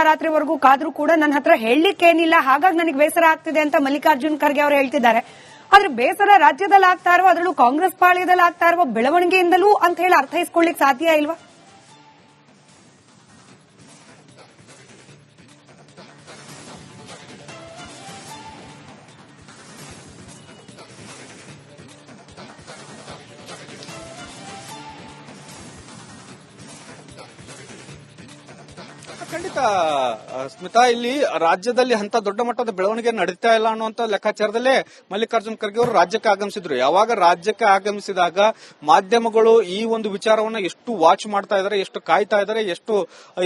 ರಾತ್ರಿವರೆಗೂ ಕಾದ್ರೂ ಕೂಡ ನನ್ನ ಹತ್ರ ಹೇಳಲಿಕ್ಕೇನಿಲ್ಲ, ಹಾಗಾಗಿ ನನಗೆ ಬೇಸರ ಆಗ್ತಿದೆ ಅಂತ ಮಲ್ಲಿಕಾರ್ಜುನ್ ಖರ್ಗೆ ಅವರು ಹೇಳ್ತಿದ್ದಾರೆ. ಆದ್ರೆ ಬೇಸರ ರಾಜ್ಯದಲ್ಲಿ ಆಗ್ತಾ ಇರುವ, ಅದರಲ್ಲೂ ಕಾಂಗ್ರೆಸ್ ಪಾಳ್ಯದಲ್ಲಿ ಆಗ್ತಾ ಇರುವ ಬೆಳವಣಿಗೆಯಿಂದಲೂ ಅಂತ ಹೇಳಿ ಅರ್ಥೈಸ್ಕೊಳ್ಳಿಕ್ ಸಾಧ್ಯ ಇಲ್ವಾ? ಖಂಡಿತ ಸ್ಮಿತಾ, ಇಲ್ಲಿ ರಾಜ್ಯದಲ್ಲಿ ಅಂತ ದೊಡ್ಡ ಮಟ್ಟದ ಬೆಳವಣಿಗೆ ನಡೀತಾ ಇಲ್ಲ ಅನ್ನುವಂತ ಲೆಕ್ಕಾಚಾರದಲ್ಲೇ ಮಲ್ಲಿಕಾರ್ಜುನ್ ಖರ್ಗೆ ಅವರು ರಾಜ್ಯಕ್ಕೆ ಆಗಮಿಸಿದ್ರು. ಯಾವಾಗ ರಾಜ್ಯಕ್ಕೆ ಆಗಮಿಸಿದಾಗ ಮಾಧ್ಯಮಗಳು ಈ ಒಂದು ವಿಚಾರವನ್ನ ಎಷ್ಟು ವಾಚ್ ಮಾಡ್ತಾ ಇದಾರೆ, ಎಷ್ಟು ಕಾಯ್ತಾ ಇದಾರೆ, ಎಷ್ಟು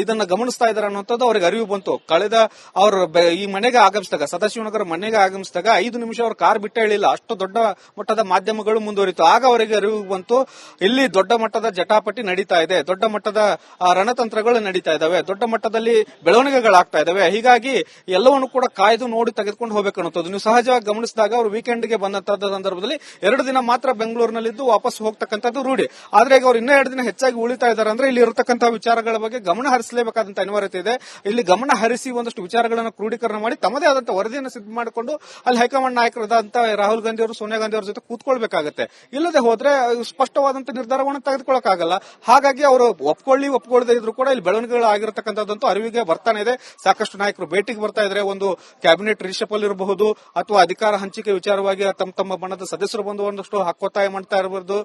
ಇದನ್ನ ಗಮನಿಸ್ತಾ ಇದಾರೆ ಅನ್ನುವಂಥದ್ದು ಅವ್ರಿಗೆ ಅರಿವು ಬಂತು. ಕಳೆದ ಅವರು ಈ ಮನೆಗೆ ಆಗಮಿಸಿದಾಗ, ಸದಾಶಿವನಗರ ಮನೆಗೆ ಆಗಮಿಸಿದಾಗ 5 ನಿಮಿಷ ಅವ್ರ ಕಾರ್ ಬಿಟ್ಟೇ ಹೇಳಿಲ್ಲ, ಅಷ್ಟು ದೊಡ್ಡ ಮಟ್ಟದ ಮಾಧ್ಯಮಗಳು ಮುಂದುವರಿತು. ಆಗ ಅವರಿಗೆ ಅರಿವು ಬಂತು, ಇಲ್ಲಿ ದೊಡ್ಡ ಮಟ್ಟದ ಜಟಾಪಟಿ ನಡೀತಾ ಇದೆ, ದೊಡ್ಡ ಮಟ್ಟದ ರಣತಂತ್ರಗಳು ನಡೀತಾ ಇದಾವೆ, ದೊಡ್ಡ ಮಟ್ಟದಲ್ಲಿ ಬೆಳವಣಿಗೆಗಳಾಗ್ತಾ ಇದಾವೆ. ಹೀಗಾಗಿ ಎಲ್ಲವನ್ನು ಕೂಡ ಕಾಯ್ದು ನೋಡಿ ತೆಗೆದುಕೊಂಡು ಹೋಗ್ಬೇಕನ್ನುತ್ತದೆ. ನೀವು ಸಹಜವಾಗಿ ಗಮನಿಸಿದಾಗ ಅವರು ವೀಕೆಂಡ್ಗೆ ಬಂದಂತಹ ಸಂದರ್ಭದಲ್ಲಿ 2 ದಿನ ಮಾತ್ರ ಬೆಂಗಳೂರಿನಲ್ಲಿದ್ದು ವಾಪಸ್ ಹೋಗ್ತಕ್ಕಂಥದ್ದು ರೂಢಿ. ಆದ್ರೆ ಈಗ ಅವ್ರು ಇನ್ನೂ 2 ದಿನ ಹೆಚ್ಚಾಗಿ ಉಳಿತಾ ಇದ್ದಾರೆ ಅಂದ್ರೆ ಇಲ್ಲಿ ಇರತಕ್ಕಂತಹ ವಿಚಾರಗಳ ಬಗ್ಗೆ ಗಮನ ಹರಿಸಲೇಬೇಕಾದಂತ ಅನಿವಾರ್ಯತೆ ಇದೆ. ಇಲ್ಲಿ ಗಮನ ಹರಿಸಿ ಒಂದಷ್ಟು ವಿಚಾರಗಳನ್ನು ಕ್ರೋಢೀಕರಣ ಮಾಡಿ ತಮ್ಮದೇ ಆದಂತಹ ವರದಿಯನ್ನು ಸಿದ್ಧ ಮಾಡಿಕೊಂಡು ಅಲ್ಲಿ ಹೈಕಮಾಂಡ್ ನಾಯಕರಾದಂತ ರಾಹುಲ್ ಗಾಂಧಿ ಅವರು, ಸೋನಿಯಾ ಗಾಂಧಿ ಅವರ ಜೊತೆ ಕೂತ್ಕೊಳ್ಬೇಕಾಗತ್ತೆ. ಇಲ್ಲದೆ ಹೋದ್ರೆ ಸ್ಪಷ್ಟವಾದಂತಹ ನಿರ್ಧಾರವನ್ನು ತೆಗೆದುಕೊಳ್ಳಕ್ಕಾಗಲ್ಲ. ಹಾಗಾಗಿ ಅವರು ಒಪ್ಕೊಳ್ಳದೆ ಇದ್ರು ಕೂಡ ಇಲ್ಲಿ ಬೆಳವಣಿಗೆಗಳು ಆಗಿರತಕ್ಕಂಥದ್ದು ಅರಿವಿಗೆ ಬರ್ತಾನೆ ಇದೆ. ಸಾಕಷ್ಟು ನಾಯಕರು ಭೇಟಿಗೆ ಬರ್ತಾ ಇದ್ದಾರೆ. ಒಂದು ಕ್ಯಾಬಿನೆಟ್ ರಿಷಫಲ್ ಇರಬಹುದು, ಅಥವಾ ಅಧಿಕಾರ ಹಂಚಿಕೆ ವಿಚಾರವಾಗಿ ತಮ್ಮ ಬಣದ ಸದಸ್ಯರು ಬಂದು ಒಂದಷ್ಟು ಹಕ್ಕೊತ್ತಾಯ ಮಾಡ್ತಾ ಇರಬಹುದು,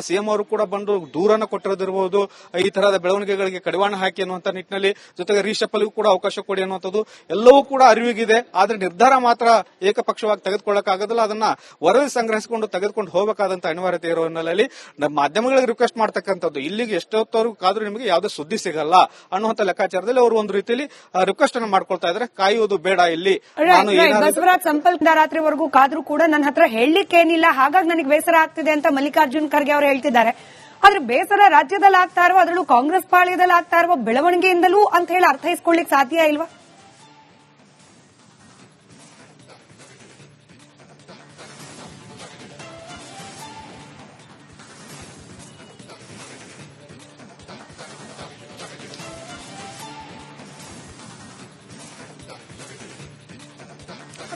ಸಿಎಂ ಅವರು ಕೂಡ ಬಂದು ದೂರನ್ನು ಕೊಟ್ಟಿರೋದಿರಬಹುದು. ಈ ತರಹದ ಬೆಳವಣಿಗೆಗಳಿಗೆ ಕಡಿವಾಣ ಹಾಕಿ ಅನ್ನುವಂತ ನಿಟ್ಟಿನಲ್ಲಿ, ಜೊತೆಗೆ ರಿಷಫಲ್ಗೂ ಕೂಡ ಅವಕಾಶ ಕೊಡಿ ಅನ್ನುವಂಥದ್ದು ಎಲ್ಲವೂ ಕೂಡ ಅರಿವಿಗಿದೆ. ಆದ್ರೆ ನಿರ್ಧಾರ ಮಾತ್ರ ಏಕಪಕ್ಷವಾಗಿ ತೆಗೆದುಕೊಳ್ಳಕ್ಕಾಗೋದಿಲ್ಲ. ಅದನ್ನ ವರದಿ ಸಂಗ್ರಹಿಸಿಕೊಂಡು ತೆಗೆದುಕೊಂಡು ಹೋಗಬೇಕಾದಂತ ಅನಿವಾರ್ಯತೆ ಇರೋ ಹಿನ್ನೆಲೆಯಲ್ಲಿ ಮಾಧ್ಯಮಗಳಿಗೆ ರಿಕ್ವೆಸ್ಟ್ ಮಾಡ್ತಕ್ಕಂಥದ್ದು, ಇಲ್ಲಿಗೆ ಎಷ್ಟೊತ್ತವರೆಗೂ ಕಾದ್ರೂ ನಿಮಗೆ ಯಾವುದೇ ಸುದ್ದಿ ಸಿಗಲ್ಲ ಅನ್ನುವಂತ ಲೆಕ್ಕಾಚಾರದಲ್ಲಿ ಅವರು ಒಂದು ರೀತಿಯಲ್ಲಿ ರಿಕ್ವೆಸ್ಟ್ ಅನ್ನು ಮಾಡ್ಕೊಳ್ತಾ ಇದ್ದಾರೆ. ಕಾಯುವುದು ಬೇಡ, ಇಲ್ಲಿ ಬಸವರಾಜ್ ಸಂಪಲ್ಕ ರಾತ್ರಿವರೆಗೂ ಕಾದ್ರೂ ಕೂಡ ನನ್ನ ಹತ್ರ ಹೇಳಲಿಕ್ಕೇನಿಲ್ಲ, ಹಾಗಾಗಿ ನನಗೆ ಬೇಸರ ಆಗ್ತಿದೆ ಅಂತ ಮಲ್ಲಿಕಾರ್ಜುನ್ ಖರ್ಗೆ ಅವರು ಹೇಳ್ತಿದ್ದಾರೆ. ಆದ್ರೆ ಬೇಸರ ರಾಜ್ಯದಲ್ಲಿ ಆಗ್ತಾ ಇರುವ, ಅದರಲ್ಲೂ ಕಾಂಗ್ರೆಸ್ ಪಾಳ್ಯದಲ್ಲಿ ಆಗ್ತಾ ಇರುವ ಬೆಳವಣಿಗೆಯಿಂದಲೂ ಅಂತ ಹೇಳಿ ಅರ್ಥೈಸ್ಕೊಳ್ಳಿಕ್ ಸಾಧ್ಯ ಇಲ್ವಾ?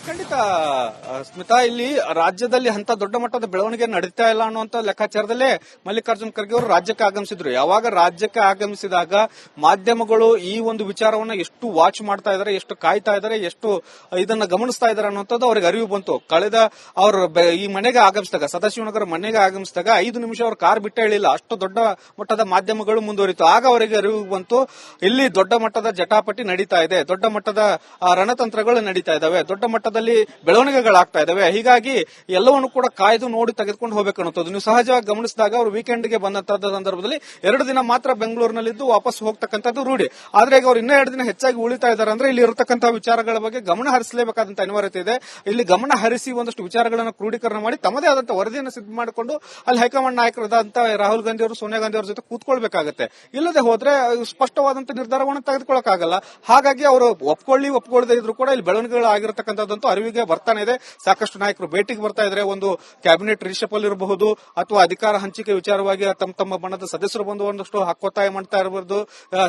ಖಂಡಿತ ಸ್ಮಿತಾ, ಇಲ್ಲಿ ರಾಜ್ಯದಲ್ಲಿ ಅಂತ ದೊಡ್ಡ ಮಟ್ಟದ ಬೆಳವಣಿಗೆ ನಡೀತಾ ಇಲ್ಲ ಅನ್ನುವಂತ ಲೆಕ್ಕಾಚಾರದಲ್ಲೇ ಮಲ್ಲಿಕಾರ್ಜುನ್ ಖರ್ಗೆ ಅವರು ರಾಜ್ಯಕ್ಕೆ ಆಗಮಿಸಿದ್ರು. ಯಾವಾಗ ರಾಜ್ಯಕ್ಕೆ ಆಗಮಿಸಿದಾಗ ಮಾಧ್ಯಮಗಳು ಈ ಒಂದು ವಿಚಾರವನ್ನ ಎಷ್ಟು ವಾಚ್ ಮಾಡ್ತಾ ಇದಾರೆ, ಎಷ್ಟು ಕಾಯ್ತಾ ಇದಾರೆ, ಎಷ್ಟು ಇದನ್ನ ಗಮನಿಸ್ತಾ ಇದಾರೆ ಅನ್ನುವಂಥದ್ದು ಅವ್ರಿಗೆ ಅರಿವು ಬಂತು. ಕಳೆದ ಅವರು ಈ ಮನೆಗೆ ಆಗಮಿಸಿದಾಗ, ಸದಾಶಿವನಗರ ಮನೆಗೆ ಆಗಮಿಸಿದಾಗ 5 ನಿಮಿಷ ಅವ್ರ ಕಾರ್ ಬಿಟ್ಟೇ ಹೇಳಿಲ್ಲ, ಅಷ್ಟು ದೊಡ್ಡ ಮಟ್ಟದ ಮಾಧ್ಯಮಗಳು ಮುಂದುವರಿತು. ಆಗ ಅವರಿಗೆ ಅರಿವು ಬಂತು, ಇಲ್ಲಿ ದೊಡ್ಡ ಮಟ್ಟದ ಜಟಾಪಟಿ ನಡೀತಾ ಇದೆ, ದೊಡ್ಡ ಮಟ್ಟದ ರಣತಂತ್ರಗಳು ನಡೀತಾ ಇದಾವೆ, ದೊಡ್ಡ ಮಟ್ಟದಲ್ಲಿ ಬೆಳವಣಿಗೆಗಳಾಗ್ತಾ ಇದಾವೆ. ಹೀಗಾಗಿ ಎಲ್ಲವನ್ನು ಕೂಡ ಕಾಯ್ದು ನೋಡಿ ತೆಗೆದುಕೊಂಡು ಹೋಗ್ಬೇಕನ್ನುತ್ತದೆ. ನೀವು ಸಹಜವಾಗಿ ಗಮನಿಸಿದಾಗ ಅವರು ವೀಕೆಂಡ್ಗೆ ಬಂದಂತಹ ಸಂದರ್ಭದಲ್ಲಿ 2 ದಿನ ಮಾತ್ರ ಬೆಂಗಳೂರಿನಲ್ಲಿದ್ದು ವಾಪಸ್ ಹೋಗ್ತಕ್ಕಂಥದ್ದು ರೂಢಿ. ಆದ್ರೆ ಈಗ ಅವ್ರು ಇನ್ನೂ 2 ದಿನ ಹೆಚ್ಚಾಗಿ ಉಳಿತಾ ಇದ್ದಾರೆ ಅಂದ್ರೆ ಇಲ್ಲಿ ಇರತಕ್ಕಂತಹ ವಿಚಾರಗಳ ಬಗ್ಗೆ ಗಮನ ಹರಿಸಲೇಬೇಕಾದಂತ ಅನಿವಾರ್ಯತೆ ಇದೆ. ಇಲ್ಲಿ ಗಮನ ಹರಿಸಿ ಒಂದಷ್ಟು ವಿಚಾರಗಳನ್ನು ಕ್ರೋಢೀಕರಣ ಮಾಡಿ ತಮ್ಮದೇ ಆದಂತಹ ವರದಿಯನ್ನು ಸಿದ್ಧ ಮಾಡಿಕೊಂಡು ಅಲ್ಲಿ ಹೈಕಮಾಂಡ್ ನಾಯಕರಾದಂತ ರಾಹುಲ್ ಗಾಂಧಿ ಅವರು, ಸೋನಿಯಾ ಗಾಂಧಿ ಅವರ ಜೊತೆ ಕೂತ್ಕೊಳ್ಬೇಕಾಗತ್ತೆ. ಇಲ್ಲದೆ ಹೋದ್ರೆ ಸ್ಪಷ್ಟವಾದಂತಹ ನಿರ್ಧಾರವನ್ನು ತೆಗೆದುಕೊಳ್ಳಕ್ಕಾಗಲ್ಲ. ಹಾಗಾಗಿ ಅವರು ಒಪ್ಕೊಳ್ಳದೆ ಇದ್ರು ಕೂಡ ಇಲ್ಲಿ ಬೆಳವಣಿಗೆಗಳು ಆಗಿರತಕ್ಕಂಥದ್ದು ಅರಿವಿಗೆ ಬರ್ತಾನೆ ಇದೆ. ಸಾಕಷ್ಟು ನಾಯಕರು ಭೇಟಿಗೆ ಬರ್ತಾ ಇದ್ದಾರೆ. ಒಂದು ಕ್ಯಾಬಿನೆಟ್ ರಿಷಫಲ್ ಇರಬಹುದು, ಅಥವಾ ಅಧಿಕಾರ ಹಂಚಿಕೆ ವಿಚಾರವಾಗಿ ತಮ್ಮ ಬಣದ ಸದಸ್ಯರು ಬಂದು ಒಂದಷ್ಟು ಹಕ್ಕೊತ್ತಾಯ ಮಾಡ್ತಾ ಇರಬಹುದು,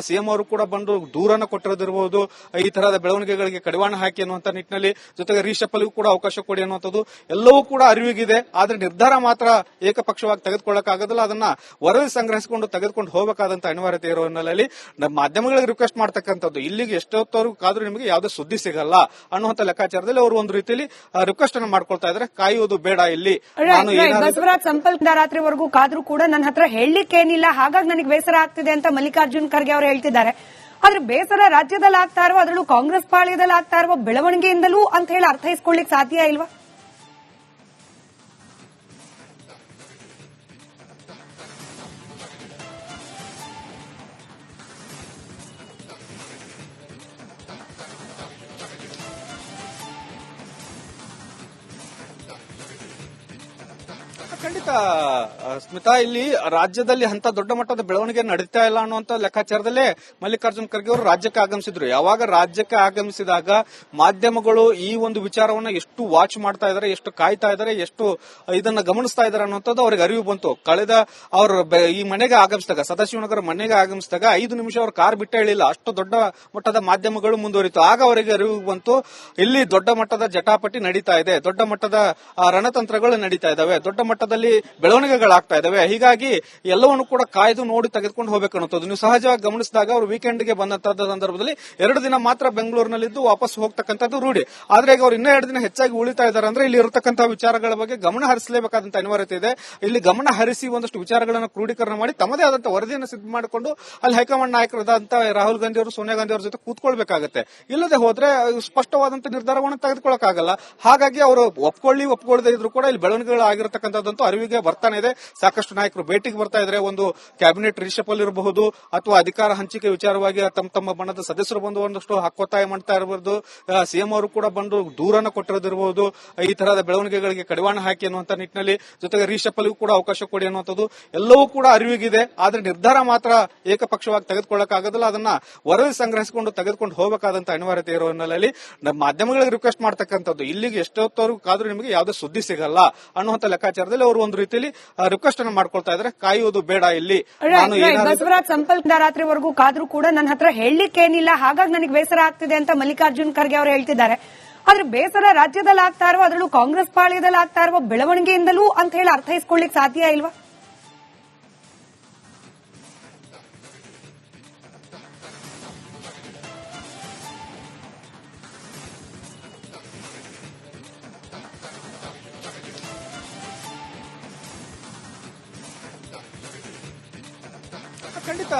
ಸಿಎಂ ಅವರು ಕೂಡ ಬಂದು ದೂರನ್ನು ಕೊಟ್ಟಿರೋದಿರಬಹುದು. ಈ ತರಹದ ಬೆಳವಣಿಗೆಗಳಿಗೆ ಕಡಿವಾಣ ಹಾಕಿ ಅನ್ನುವಂತ ನಿಟ್ಟಿನಲ್ಲಿ, ಜೊತೆಗೆ ರಿಷಫಲ್ಗೂ ಕೂಡ ಅವಕಾಶ ಕೊಡಿ ಅನ್ನುವಂಥದ್ದು ಎಲ್ಲವೂ ಕೂಡ ಅರಿವಿಗಿದೆ. ಆದ್ರೆ ನಿರ್ಧಾರ ಮಾತ್ರ ಏಕಪಕ್ಷವಾಗಿ ತೆಗೆದುಕೊಳ್ಳಕ್ಕಾಗೋದಿಲ್ಲ. ಅದನ್ನ ವರದಿ ಸಂಗ್ರಹಿಸಿಕೊಂಡು ತೆಗೆದುಕೊಂಡು ಹೋಗಬೇಕಾದಂತ ಅನಿವಾರ್ಯತೆ ಇರೋ ಹಿನ್ನೆಲೆಯಲ್ಲಿ ಮಾಧ್ಯಮಗಳಿಗೆ ರಿಕ್ವೆಸ್ಟ್ ಮಾಡ್ತಕ್ಕಂಥದ್ದು, ಇಲ್ಲಿಗೆ ಎಷ್ಟೊತ್ತವರೆಗೂ ಕಾದ್ರೂ ನಿಮಗೆ ಯಾವುದೇ ಸುದ್ದಿ ಸಿಗಲ್ಲ ಅನ್ನುವಂತ ಲೆಕ್ಕಾಚಾರದಲ್ಲಿ ಅವರು ಒಂದು ರೀತಿಯಲ್ಲಿ ರಿಕ್ವೆಸ್ಟ್ ಅನ್ನು ಮಾಡ್ಕೊಳ್ತಾ ಇದ್ದಾರೆ. ಕಾಯುವುದು ಬೇಡ, ಇಲ್ಲಿ ಬಸವರಾಜ್ ಸಂಪಲ್ಕ ರಾತ್ರಿವರೆಗೂ ಕಾದ್ರೂ ಕೂಡ ನನ್ನ ಹತ್ರ ಹೇಳಲಿಕ್ಕೇನಿಲ್ಲ, ಹಾಗಾಗಿ ನನಗೆ ಬೇಸರ ಆಗ್ತಿದೆ ಅಂತ ಮಲ್ಲಿಕಾರ್ಜುನ್ ಖರ್ಗೆ ಅವರು ಹೇಳ್ತಿದ್ದಾರೆ. ಆದ್ರೆ ಬೇಸರ ರಾಜ್ಯದಲ್ಲಿ ಆಗ್ತಾ ಇರುವ, ಅದರಲ್ಲೂ ಕಾಂಗ್ರೆಸ್ ಪಾಳ್ಯದಲ್ಲಿ ಆಗ್ತಾ ಇರುವ ಬೆಳವಣಿಗೆಯಿಂದಲೂ ಅಂತ ಹೇಳಿ ಅರ್ಥೈಸ್ಕೊಳ್ಳಿಕ್ ಸಾಧ್ಯ ಇಲ್ವಾ? ಖಂಡಿತ ಸ್ಮಿತಾ, ಇಲ್ಲಿ ರಾಜ್ಯದಲ್ಲಿ ಅಂತ ದೊಡ್ಡ ಮಟ್ಟದ ಬೆಳವಣಿಗೆ ನಡೀತಾ ಇಲ್ಲ ಅನ್ನುವಂತ ಲೆಕ್ಕಾಚಾರದಲ್ಲೇ ಮಲ್ಲಿಕಾರ್ಜುನ್ ಖರ್ಗೆ ಅವರು ರಾಜ್ಯಕ್ಕೆ ಆಗಮಿಸಿದ್ರು. ಯಾವಾಗ ರಾಜ್ಯಕ್ಕೆ ಆಗಮಿಸಿದಾಗ ಮಾಧ್ಯಮಗಳು ಈ ಒಂದು ವಿಚಾರವನ್ನ ಎಷ್ಟು ವಾಚ್ ಮಾಡ್ತಾ ಇದಾರೆ, ಎಷ್ಟು ಕಾಯ್ತಾ ಇದಾರೆ, ಎಷ್ಟು ಇದನ್ನ ಗಮನಿಸ್ತಾ ಇದಾರೆ ಅನ್ನುವಂಥದ್ದು ಅವ್ರಿಗೆ ಅರಿವು ಬಂತು. ಕಳೆದ ಅವರು ಈ ಮನೆಗೆ ಆಗಮಿಸಿದಾಗ, ಸದಾಶಿವನಗರ ಮನೆಗೆ ಆಗಮಿಸಿದಾಗ 5 ನಿಮಿಷ ಅವ್ರ ಕಾರ್ ಬಿಟ್ಟೇ ಹೇಳಿಲ್ಲ, ಅಷ್ಟು ದೊಡ್ಡ ಮಟ್ಟದ ಮಾಧ್ಯಮಗಳು ಮುಂದುವರಿತು. ಆಗ ಅವರಿಗೆ ಅರಿವು ಬಂತು, ಇಲ್ಲಿ ದೊಡ್ಡ ಮಟ್ಟದ ಜಟಾಪಟಿ ನಡೀತಾ ಇದೆ, ದೊಡ್ಡ ಮಟ್ಟದ ರಣತಂತ್ರಗಳು ನಡೀತಾ ಇದಾವೆ, ದೊಡ್ಡ ಮಟ್ಟದಲ್ಲಿ ಬೆಳವಣಿಗೆಗಳಾಗ್ತಾ ಇದಾವೆ. ಹೀಗಾಗಿ ಎಲ್ಲವನ್ನು ಕೂಡ ಕಾಯ್ದು ನೋಡಿ ತೆಗೆದುಕೊಂಡು ಹೋಗ್ಬೇಕು ಅನ್ನೋದು. ನೀವು ಸಹಜವಾಗಿ ಗಮನಿಸಿದಾಗ ಅವರು ವೀಕೆಂಡ್ಗೆ ಬಂದಂತಹ ಸಂದರ್ಭದಲ್ಲಿ 2 ದಿನ ಮಾತ್ರ ಬೆಂಗಳೂರಿನಲ್ಲಿದ್ದು ವಾಪಸ್ ಹೋಗ್ತಕ್ಕಂಥದ್ದು ರೂಢಿ. ಆದ್ರೆ ಈಗ ಅವ್ರು ಇನ್ನೂ 2 ದಿನ ಹೆಚ್ಚಾಗಿ ಉಳಿತಾ ಇದ್ದಾರೆ ಅಂದ್ರೆ ಇಲ್ಲಿ ಇರತಕ್ಕಂತಹ ವಿಚಾರಗಳ ಬಗ್ಗೆ ಗಮನ ಹರಿಸಲೇಬೇಕಾದಂತ ಅನಿವಾರ್ಯತೆ ಇದೆ. ಇಲ್ಲಿ ಗಮನ ಹರಿಸಿ ಒಂದಷ್ಟು ವಿಚಾರಗಳನ್ನು ಕ್ರೋಢೀಕರಣ ಮಾಡಿ ತಮ್ಮದೇ ಆದಂತಹ ವರದಿಯನ್ನು ಸಿದ್ಧ ಮಾಡಿಕೊಂಡು ಅಲ್ಲಿ ಹೈಕಮಾಂಡ್ ನಾಯಕರಾದಂತ ರಾಹುಲ್ ಗಾಂಧಿ ಅವರು, ಸೋನಿಯಾ ಗಾಂಧಿ ಅವರ ಜೊತೆ ಕೂತ್ಕೊಳ್ಬೇಕಾಗತ್ತೆ. ಇಲ್ಲದೆ ಹೋದ್ರೆ ಸ್ಪಷ್ಟವಾದಂತಹ ನಿರ್ಧಾರವನ್ನು ತೆಗೆದುಕೊಳ್ಳಕ್ಕಾಗಲ್ಲ. ಹಾಗಾಗಿ ಅವರು ಒಪ್ಕೊಳ್ಳದೆ ಇದ್ರು ಕೂಡ ಇಲ್ಲಿ ಬೆಳವಣಿಗೆಗಳು ಆಗಿರತಕ್ಕಂಥದ್ದಂತೂ ಅರಿವಿಗೆ ಬರ್ತಾನೆ ಇದೆ. ಸಾಕಷ್ಟು ನಾಯಕರು ಭೇಟಿಗೆ ಬರ್ತಾ ಇದ್ದಾರೆ. ಒಂದು ಕ್ಯಾಬಿನೆಟ್ ರಿಷಫಲ್ ಇರಬಹುದು ಅಥವಾ ಅಧಿಕಾರ ಹಂಚಿಕೆ ವಿಚಾರವಾಗಿ ತಮ್ಮ ಬಣದ ಸದಸ್ಯರು ಬಂದು ಒಂದಷ್ಟು ಹಕ್ಕೊತ್ತಾಯ ಮಾಡ್ತಾ ಇರಬಹುದು. ಸಿಎಂ ಅವರು ಕೂಡ ಬಂದು ದೂರನ್ನು ಕೊಟ್ಟಿರೋದಿರಬಹುದು. ಈ ತರಹದ ಬೆಳವಣಿಗೆಗಳಿಗೆ ಕಡಿವಾಣ ಹಾಕಿ ಅನ್ನುವಂತ ನಿಟ್ಟಿನಲ್ಲಿ, ಜೊತೆಗೆ ರಿಷಫಲ್ಗೂ ಕೂಡ ಅವಕಾಶ ಕೊಡಿ ಅನ್ನುವಂಥದ್ದು ಎಲ್ಲವೂ ಕೂಡ ಅರಿವಿಗಿದೆ. ಆದ್ರೆ ನಿರ್ಧಾರ ಮಾತ್ರ ಏಕಪಕ್ಷವಾಗಿ ತೆಗೆದುಕೊಳ್ಳಕ್ಕಾಗೋದಿಲ್ಲ. ಅದನ್ನ ವರದಿ ಸಂಗ್ರಹಿಸಿಕೊಂಡು ತೆಗೆದುಕೊಂಡು ಹೋಗಬೇಕಾದಂತ ಅನಿವಾರ್ಯತೆ ಇರೋ ಹಿನ್ನೆಲೆಯಲ್ಲಿ ಮಾಧ್ಯಮಗಳಿಗೆ ರಿಕ್ವೆಸ್ಟ್ ಮಾಡ್ತಕ್ಕಂಥದ್ದು, ಇಲ್ಲಿಗೆ ಎಷ್ಟೊತ್ತವರೆಗೂ ಕಾದ್ರೂ ನಿಮಗೆ ಯಾವುದೇ ಸುದ್ದಿ ಸಿಗಲ್ಲ ಅನ್ನುವಂತ ಲೆಕ್ಕಾಚಾರದಲ್ಲಿ ಅವರು ಒಂದು ರೀತಿಯಲ್ಲಿ ರಿಕ್ವೆಸ್ಟ್ ಅನ್ನು ಮಾಡ್ಕೊಳ್ತಾ ಇದ್ದಾರೆ. ಕಾಯುವುದು ಬೇಡ, ಇಲ್ಲಿ ನಾನು ಬಸವರಾಜ್ ಸಂಪಲ್ಕ ರಾತ್ರಿವರೆಗೂ ಕಾದ್ರೂ ಕೂಡ ನನ್ನ ಹತ್ರ ಹೇಳಲಿಕ್ಕೇನಿಲ್ಲ, ಹಾಗಾಗಿ ನನಗೆ ಬೇಸರ ಆಗ್ತಿದೆ ಅಂತ ಮಲ್ಲಿಕಾರ್ಜುನ್ ಖರ್ಗೆ ಅವರು ಹೇಳ್ತಿದ್ದಾರೆ. ಆದ್ರೆ ಬೇಸರ ರಾಜ್ಯದಲ್ಲಿ ಆಗ್ತಾ ಇರುವ, ಅದರಲ್ಲೂ ಕಾಂಗ್ರೆಸ್ ಪಾಳ್ಯದಲ್ಲಿ ಆಗ್ತಾ ಇರುವ ಬೆಳವಣಿಗೆಯಿಂದಲೂ ಅಂತ ಹೇಳಿ ಅರ್ಥೈಸ್ಕೊಳ್ಳಿಕ್ ಸಾಧ್ಯ ಇಲ್ವಾ? ಖಂಡಿತ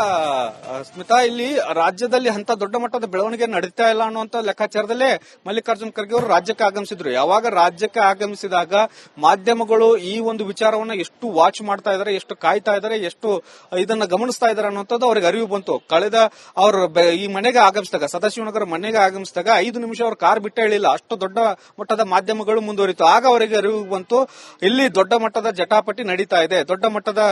ಸ್ಮಿತಾ, ಇಲ್ಲಿ ರಾಜ್ಯದಲ್ಲಿ ಅಂತ ದೊಡ್ಡ ಮಟ್ಟದ ಬೆಳವಣಿಗೆ ನಡೀತಾ ಇಲ್ಲ ಅನ್ನುವಂತ ಲೆಕ್ಕಾಚಾರದಲ್ಲೇ ಮಲ್ಲಿಕಾರ್ಜುನ್ ಖರ್ಗೆ ಅವರು ರಾಜ್ಯಕ್ಕೆ ಆಗಮಿಸಿದ್ರು. ಯಾವಾಗ ರಾಜ್ಯಕ್ಕೆ ಆಗಮಿಸಿದಾಗ ಮಾಧ್ಯಮಗಳು ಈ ಒಂದು ವಿಚಾರವನ್ನ ಎಷ್ಟು ವಾಚ್ ಮಾಡ್ತಾ ಇದಾರೆ, ಎಷ್ಟು ಕಾಯ್ತಾ ಇದಾರೆ, ಎಷ್ಟು ಇದನ್ನ ಗಮನಿಸ್ತಾ ಇದಾರೆ ಅನ್ನುವಂಥದ್ದು ಅವ್ರಿಗೆ ಅರಿವು ಬಂತು. ಕಳೆದ ಅವರು ಈ ಮನೆಗೆ ಆಗಮಿಸಿದಾಗ, ಸದಾಶಿವನಗರ ಮನೆಗೆ ಆಗಮಿಸಿದಾಗ 5 ನಿಮಿಷ ಅವ್ರ ಕಾರ್ ಬಿಟ್ಟೇ ಹೇಳಿಲ್ಲ, ಅಷ್ಟು ದೊಡ್ಡ ಮಟ್ಟದ ಮಾಧ್ಯಮಗಳು ಮುಂದುವರಿತು. ಆಗ ಅವರಿಗೆ ಅರಿವು ಬಂತು, ಇಲ್ಲಿ ದೊಡ್ಡ ಮಟ್ಟದ ಜಟಾಪಟಿ ನಡೀತಾ ಇದೆ, ದೊಡ್ಡ ಮಟ್ಟದ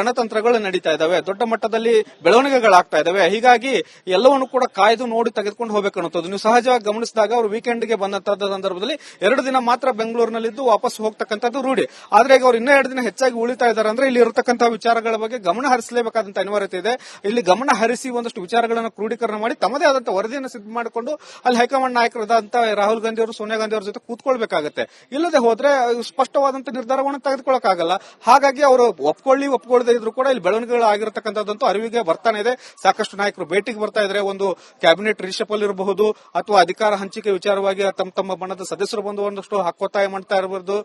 ರಣತಂತ್ರಗಳು ನಡೀತಾ ಇದಾವೆ, ದೊಡ್ಡ ಮಟ್ಟದಲ್ಲಿ ಬೆಳವಣಿಗೆಗಳಾಗ್ತಾ ಇದಾವೆ. ಹೀಗಾಗಿ ಎಲ್ಲವನ್ನು ಕೂಡ ಕಾಯ್ದು ನೋಡಿ ತೆಗೆದುಕೊಂಡು ಹೋಗ್ಬೇಕು ಅನ್ನೋದು. ನೀವು ಸಹಜವಾಗಿ ಗಮನಿಸಿದಾಗ ಅವರು ವೀಕೆಂಡ್ಗೆ ಬಂದಂತಹ ಸಂದರ್ಭದಲ್ಲಿ 2 ದಿನ ಮಾತ್ರ ಬೆಂಗಳೂರಿನಲ್ಲಿದ್ದು ವಾಪಸ್ ಹೋಗ್ತಕ್ಕಂಥದ್ದು ರೂಢಿ. ಆದ್ರೆ ಈಗ ಅವ್ರು ಇನ್ನೂ 2 ದಿನ ಹೆಚ್ಚಾಗಿ ಉಳಿತಾ ಇದ್ದಾರೆ ಅಂದ್ರೆ ಇಲ್ಲಿ ಇರತಕ್ಕಂತಹ ವಿಚಾರಗಳ ಬಗ್ಗೆ ಗಮನ ಹರಿಸಲೇಬೇಕಾದಂತ ಅನಿವಾರ್ಯತೆ ಇದೆ. ಇಲ್ಲಿ ಗಮನ ಹರಿಸಿ ಒಂದಷ್ಟು ವಿಚಾರಗಳನ್ನು ಕ್ರೋಢೀಕರಣ ಮಾಡಿ ತಮ್ಮದೇ ಆದಂತಹ ವರದಿಯನ್ನು ಸಿದ್ಧ ಮಾಡಿಕೊಂಡು ಅಲ್ಲಿ ಹೈಕಮಾಂಡ್ ನಾಯಕರಾದಂತ ರಾಹುಲ್ ಗಾಂಧಿ ಅವರು, ಸೋನಿಯಾ ಗಾಂಧಿ ಅವರ ಜೊತೆ ಕೂತ್ಕೊಳ್ಬೇಕಾಗತ್ತೆ. ಇಲ್ಲದೆ ಹೋದ್ರೆ ಸ್ಪಷ್ಟವಾದಂತಹ ನಿರ್ಧಾರವನ್ನು ತೆಗೆದುಕೊಳ್ಳಕ್ಕಾಗಲ್ಲ. ಹಾಗಾಗಿ ಅವರು ಒಪ್ಕೊಳ್ಳದೆ ಇದ್ರು ಕೂಡ ಇಲ್ಲಿ ಬೆಳವಣಿಗೆಗಳು ಆಗಿರತಕ್ಕಂಥದ್ದಂತೂ ಅರಿವಿಗೆ ಬರ್ತಾನೆ ಇದೆ. ಸಾಕಷ್ಟು ನಾಯಕರು ಭೇಟಿಗೆ ಬರ್ತಾ ಇದ್ದಾರೆ. ಒಂದು ಕ್ಯಾಬಿನೆಟ್ ರಿಷಫಲ್ ಇರಬಹುದು ಅಥವಾ ಅಧಿಕಾರ ಹಂಚಿಕೆ ವಿಚಾರವಾಗಿ ತಮ್ಮ ಬಣದ ಸದಸ್ಯರು ಬಂದು ಒಂದಷ್ಟು ಹಕ್ಕೊತ್ತಾಯ ಮಾಡ್ತಾ ಇರಬಹುದು.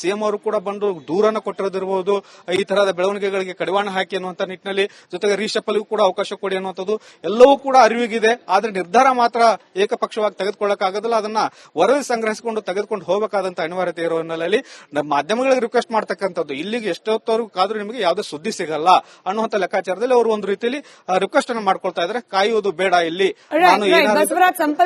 ಸಿಎಂ ಅವರು ಕೂಡ ಬಂದು ದೂರನ್ನು ಕೊಟ್ಟಿರೋದಿರಬಹುದು. ಈ ತರಹದ ಬೆಳವಣಿಗೆಗಳಿಗೆ ಕಡಿವಾಣ ಹಾಕಿ ಅನ್ನುವಂತ ನಿಟ್ಟಿನಲ್ಲಿ, ಜೊತೆಗೆ ರಿಷಫಲ್ಗೂ ಕೂಡ ಅವಕಾಶ ಕೊಡಿ ಅನ್ನುವಂಥದ್ದು ಎಲ್ಲವೂ ಕೂಡ ಅರಿವಿಗಿದೆ. ಆದ್ರೆ ನಿರ್ಧಾರ ಮಾತ್ರ ಏಕಪಕ್ಷವಾಗಿ ತೆಗೆದುಕೊಳ್ಳಕ್ಕಾಗೋದಿಲ್ಲ. ಅದನ್ನ ವರದಿ ಸಂಗ್ರಹಿಸಿಕೊಂಡು ತೆಗೆದುಕೊಂಡು ಹೋಗಬೇಕಾದಂತ ಅನಿವಾರ್ಯತೆ ಇರೋ ಹಿನ್ನೆಲೆಯಲ್ಲಿ ಮಾಧ್ಯಮಗಳಿಗೆ ರಿಕ್ವೆಸ್ಟ್ ಮಾಡ್ತಕ್ಕಂಥದ್ದು, ಇಲ್ಲಿಗೆ ಎಷ್ಟೊತ್ತವರೆಗೂ ಕಾದ್ರೂ ನಿಮಗೆ ಯಾವುದೇ ಸುದ್ದಿ ಸಿಗಲ್ಲ ಅನ್ನುವಂತ ಲೆಕ್ಕಾಚಾರದಲ್ಲಿ ಅವರು ಒಂದು ರೀತಿಯಲ್ಲಿ ರಿಕ್ವೆಸ್ಟ್ ಅನ್ನು ಮಾಡ್ಕೊಳ್ತಾ ಇದ್ದಾರೆ. ಕಾಯುವುದು ಬೇಡ, ಇಲ್ಲಿ ನಾನು ಬಸವರಾಜ್ ಸಂಪಲ್ಕ